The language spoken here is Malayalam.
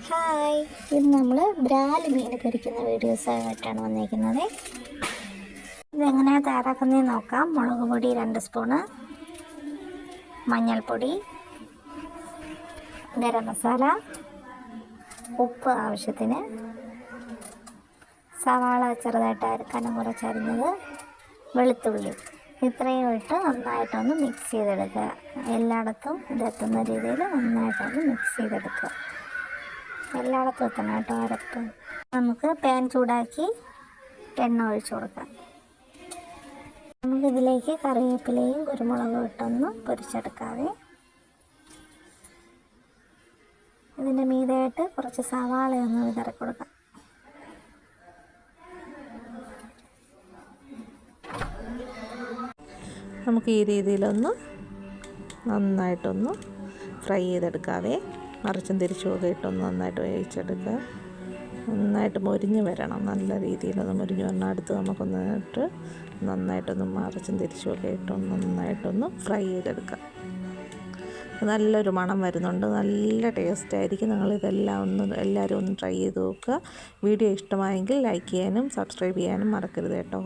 ഹായ്, ഇന്ന് നമ്മൾ ബ്രാല് മീൻ പൊരിക്കുന്ന വീഡിയോസായിട്ടാണ് വന്നിരിക്കുന്നത്. ഇതെങ്ങനെയാണ് തയ്യാറാക്കുന്നതെന്ന് നോക്കാം. മുളക് പൊടി 2 സ്പൂണ്, മഞ്ഞൾപ്പൊടി, ഗരം മസാല, ഉപ്പ് ആവശ്യത്തിന്, സവാള ചെറുതായിട്ട് കനം കുറച്ചരിഞ്ഞത്, വെളുത്തുള്ളി, ഇത്രയും ഇട്ട് നന്നായിട്ടൊന്ന് മിക്സ് ചെയ്തെടുക്കുക. എല്ലായിടത്തും ഇതെത്തുന്ന രീതിയിൽ നന്നായിട്ടൊന്ന് മിക്സ് ചെയ്തെടുക്കുക. എല്ലായിടത്തും എത്തണം കേട്ടോ അരപ്പ്. നമുക്ക് പാൻ ചൂടാക്കി എണ്ണ ഒഴിച്ചു കൊടുക്കാം. നമുക്കിതിലേക്ക് കറിവേപ്പിലയും കുരുമുളകും ഇട്ടൊന്ന് പൊരിച്ചെടുക്കാതെ ഇതിൻ്റെ മീതെയായിട്ട് കുറച്ച് സവാളയൊന്ന് വിതറി കൊടുക്കാം. നമുക്ക് ഈ രീതിയിലൊന്ന് നന്നായിട്ടൊന്ന് ഫ്രൈ ചെയ്തെടുക്കാതെ മറിച്ചും തിരിച്ചുമൊക്കെ ഇട്ടൊന്ന് നന്നായിട്ട് വേവിച്ചെടുക്കുക. നന്നായിട്ട് മൊരിഞ്ഞ് വരണം, നല്ല രീതിയിലൊന്ന് മൊരിഞ്ഞ് വരണം. അടുത്ത് നമുക്കൊന്ന് ഇട്ട് നന്നായിട്ടൊന്ന് മറിച്ചും തിരിച്ചുമൊക്കെ ഇട്ടൊന്ന് നന്നായിട്ടൊന്ന് ഫ്രൈ ചെയ്തെടുക്കുക. നല്ലൊരു മണം വരുന്നുണ്ട്, നല്ല ടേസ്റ്റ് ആയിരിക്കും. എല്ലാവരും ഒന്ന് ട്രൈ ചെയ്ത് നോക്കുക. വീഡിയോ ഇഷ്ടമായെങ്കിൽ ലൈക്ക് ചെയ്യാനും സബ്സ്ക്രൈബ് ചെയ്യാനും മറക്കരുത് കേട്ടോ.